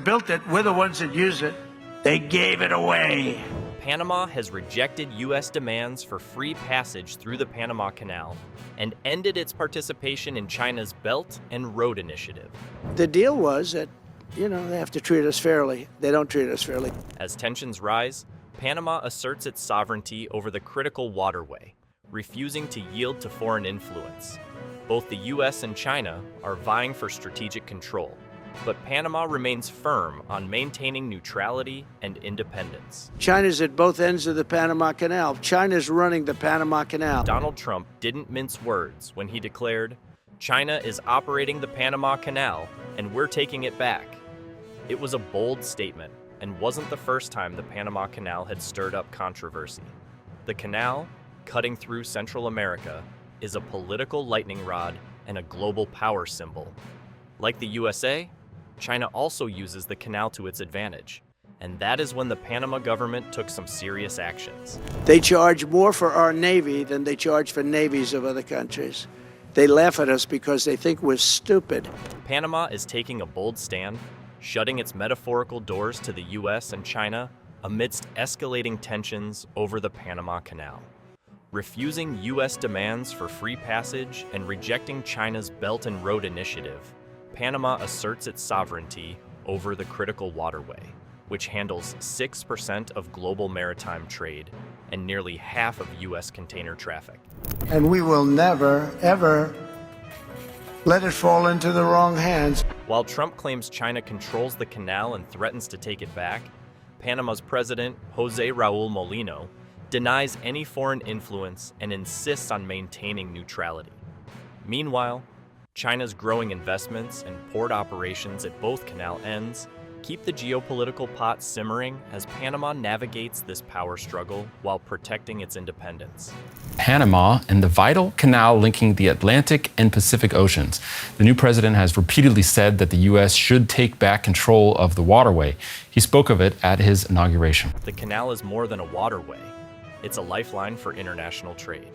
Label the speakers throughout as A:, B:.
A: built it. We're the ones that use it. They gave it away.
B: Panama has rejected U.S. demands for free passage through the Panama Canal and ended its participation in China's Belt and Road Initiative.
A: The deal was that, they have to treat us fairly. They don't treat us fairly.
B: As tensions rise, Panama asserts its sovereignty over the critical waterway, refusing to yield to foreign influence. Both the U.S. and China are vying for strategic control, but Panama remains firm on maintaining neutrality and independence.
A: China's at both ends of the Panama Canal. China's running the Panama Canal.
B: Donald Trump didn't mince words when he declared, "China is operating the Panama Canal, and we're taking it back." It was a bold statement and wasn't the first time the Panama Canal had stirred up controversy. The canal, cutting through Central America, is a political lightning rod and a global power symbol. Like the USA, China also uses the canal to its advantage, and that is when the Panama government took some serious actions.
A: They charge more for our Navy than they charge for navies of other countries. They laugh at us because they think we're stupid.
B: Panama is taking a bold stand, shutting its metaphorical doors to the US and China amidst escalating tensions over the Panama Canal. Refusing US demands for free passage and rejecting China's Belt and Road Initiative, Panama asserts its sovereignty over the critical waterway, which handles 6% of global maritime trade and nearly half of US container traffic.
A: And we will never, ever let it fall into the wrong hands.
B: While Trump claims China controls the canal and threatens to take it back, Panama's president, Jose Raul Molino, denies any foreign influence and insists on maintaining neutrality. Meanwhile, China's growing investments and port operations at both canal ends keep the geopolitical pot simmering as Panama navigates this power struggle while protecting its independence.
C: Panama and the vital canal linking the Atlantic and Pacific Oceans. The new president has repeatedly said that the U.S. should take back control of the waterway. He spoke of it at his inauguration.
B: The canal is more than a waterway. It's a lifeline for international trade.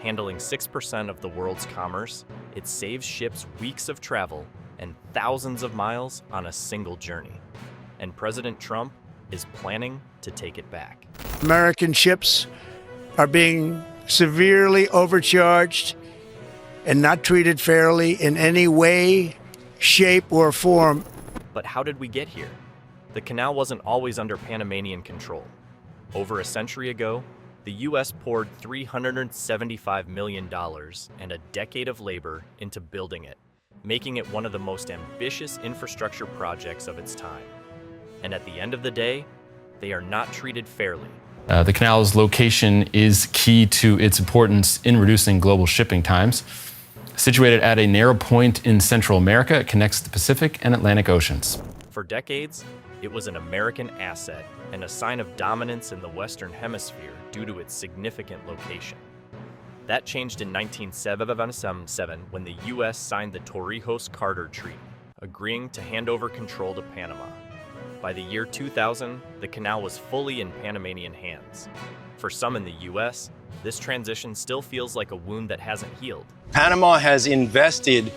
B: Handling 6% of the world's commerce, it saves ships weeks of travel and thousands of miles on a single journey. And President Trump is planning to take it back.
A: American ships are being severely overcharged and not treated fairly in any way, shape, or form.
B: But how did we get here? The canal wasn't always under Panamanian control. Over a century ago, the U.S. poured $375 million and a decade of labor into building it, making it one of the most ambitious infrastructure projects of its time. And at the end of the day, they are not treated fairly.
C: The canal's location is key to its importance in reducing global shipping times. Situated at a narrow point in Central America, it connects the Pacific and Atlantic Oceans.
B: For decades, it was an American asset and a sign of dominance in the Western Hemisphere due to its significant location. That changed in 1977 when the U.S. signed the Torrijos-Carter Treaty, agreeing to hand over control to Panama. By the year 2000, the canal was fully in Panamanian hands. For some in the U.S., this transition still feels like a wound that hasn't healed.
D: Panama has invested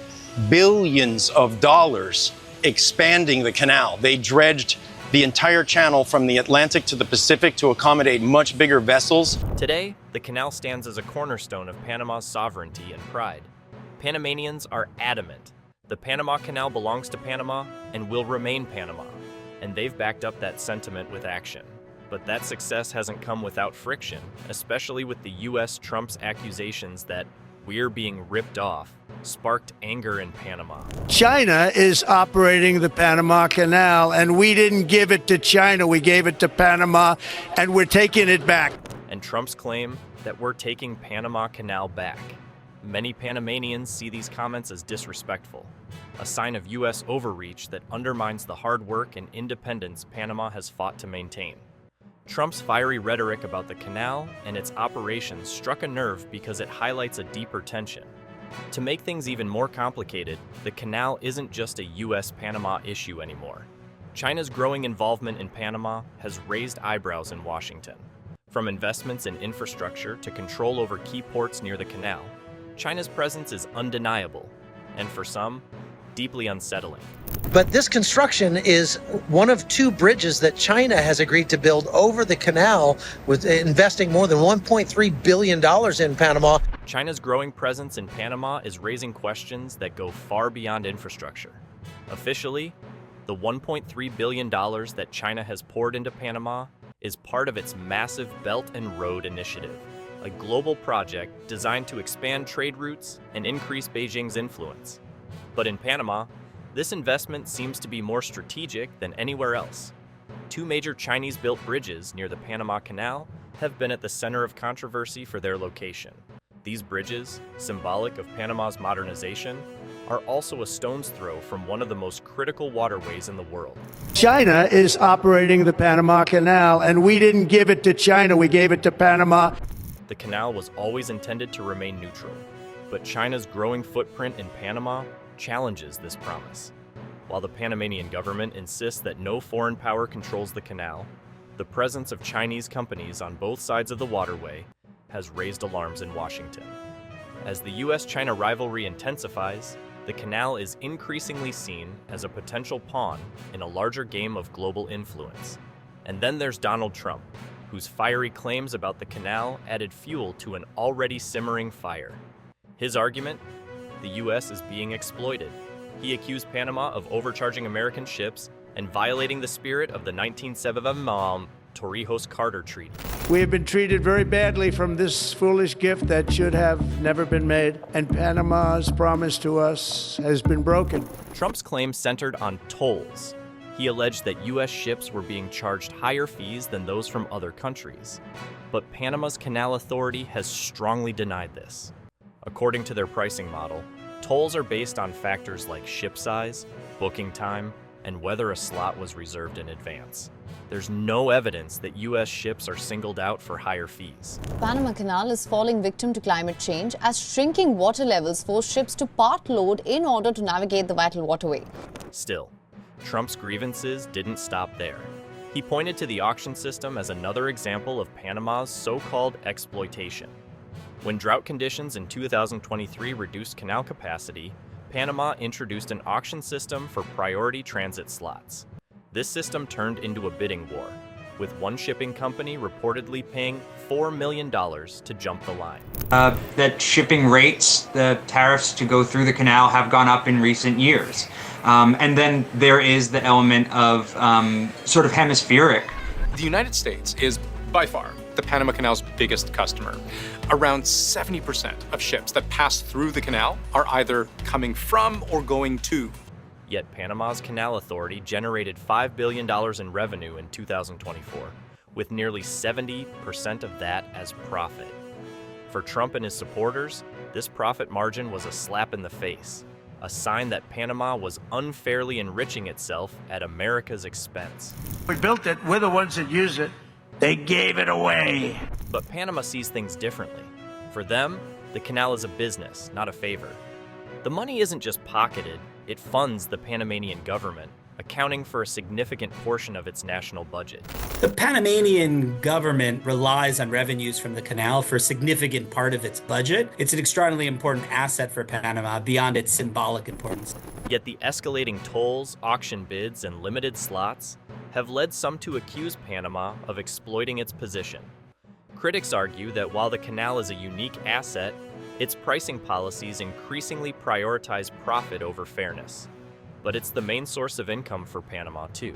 D: billions of dollars expanding the canal. They dredged the entire channel from the Atlantic to the Pacific to accommodate much bigger vessels.
B: Today, the canal stands as a cornerstone of Panama's sovereignty and pride. Panamanians are adamant. The Panama Canal belongs to Panama and will remain Panama, and they've backed up that sentiment with action. But that success hasn't come without friction, especially with the U.S. Trump's accusations that we're being ripped off, sparked anger in Panama.
A: China is operating the Panama Canal, and we didn't give it to China. We gave it to Panama, and we're taking it back.
B: And Trump's claim that we're taking Panama Canal back. Many Panamanians see these comments as disrespectful, a sign of U.S. overreach that undermines the hard work and independence Panama has fought to maintain. Trump's fiery rhetoric about the canal and its operations struck a nerve because it highlights a deeper tension. To make things even more complicated, the canal isn't just a U.S.-Panama issue anymore. China's growing involvement in Panama has raised eyebrows in Washington. From investments in infrastructure to control over key ports near the canal, China's presence is undeniable, and for some, deeply unsettling.
E: But this construction is one of two bridges that China has agreed to build over the canal, with investing more than $1.3 billion in Panama.
B: China's growing presence in Panama is raising questions that go far beyond infrastructure. Officially, the $1.3 billion that China has poured into Panama is part of its massive Belt and Road Initiative, a global project designed to expand trade routes and increase Beijing's influence. But in Panama, this investment seems to be more strategic than anywhere else. Two major Chinese-built bridges near the Panama Canal have been at the center of controversy for their location. These bridges, symbolic of Panama's modernization, are also a stone's throw from one of the most critical waterways in the world.
A: China is operating the Panama Canal, and we didn't give it to China, we gave it to Panama.
B: The canal was always intended to remain neutral, but China's growing footprint in Panama challenges this promise. While the Panamanian government insists that no foreign power controls the canal, the presence of Chinese companies on both sides of the waterway has raised alarms in Washington. As the US-China rivalry intensifies, the canal is increasingly seen as a potential pawn in a larger game of global influence. And then there's Donald Trump, whose fiery claims about the canal added fuel to an already simmering fire. His argument? The US is being exploited. He accused Panama of overcharging American ships and violating the spirit of the 1971 Torrijos-Carter Treaty.
A: We have been treated very badly from this foolish gift that should have never been made, and Panama's promise to us has been broken.
B: Trump's claim centered on tolls. He alleged that U.S. ships were being charged higher fees than those from other countries. But Panama's Canal Authority has strongly denied this. According to their pricing model, tolls are based on factors like ship size, booking time, and whether a slot was reserved in advance. There's no evidence that U.S. ships are singled out for higher fees.
F: Panama Canal is falling victim to climate change as shrinking water levels force ships to part load in order to navigate the vital waterway.
B: Still, Trump's grievances didn't stop there. He pointed to the auction system as another example of Panama's so-called exploitation. When drought conditions in 2023 reduced canal capacity, Panama introduced an auction system for priority transit slots. This system turned into a bidding war, with one shipping company reportedly paying $4 million to jump the line.
G: That shipping rates, the tariffs to go through the canal have gone up in recent years. And then there is the element of sort of hemispheric.
H: The United States is by far the Panama Canal's biggest customer. Around 70% of ships that pass through the canal are either coming from or going to.
B: Yet Panama's Canal Authority generated $5 billion in revenue in 2024, with nearly 70% of that as profit. For Trump and his supporters, this profit margin was a slap in the face, a sign that Panama was unfairly enriching itself at America's expense.
A: We built it, we're the ones that use it. They gave it away.
B: But Panama sees things differently. For them, the canal is a business, not a favor. The money isn't just pocketed, it funds the Panamanian government, accounting for a significant portion of its national budget.
I: The Panamanian government relies on revenues from the canal for a significant part of its budget. It's an extraordinarily important asset for Panama beyond its symbolic importance.
B: Yet the escalating tolls, auction bids, and limited slots have led some to accuse Panama of exploiting its position. Critics argue that while the canal is a unique asset, its pricing policies increasingly prioritize profit over fairness. But it's the main source of income for Panama, too.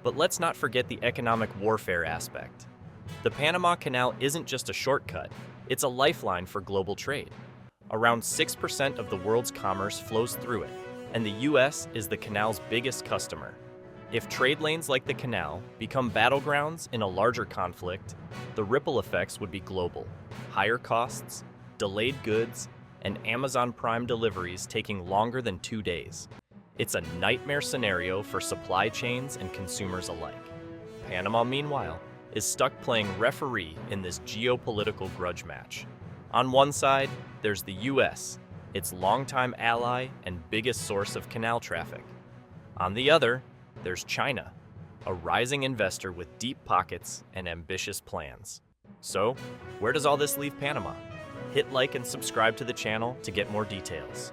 B: But let's not forget the economic warfare aspect. The Panama Canal isn't just a shortcut, it's a lifeline for global trade. Around 6% of the world's commerce flows through it, and the U.S. is the canal's biggest customer. If trade lanes like the canal become battlegrounds in a larger conflict, the ripple effects would be global. Higher costs, delayed goods, and Amazon Prime deliveries taking longer than 2 days. It's a nightmare scenario for supply chains and consumers alike. Panama, meanwhile, is stuck playing referee in this geopolitical grudge match. On one side, there's the US, its longtime ally and biggest source of canal traffic. On the other, there's China, a rising investor with deep pockets and ambitious plans. So, where does all this leave Panama? Hit like and subscribe to the channel to get more details.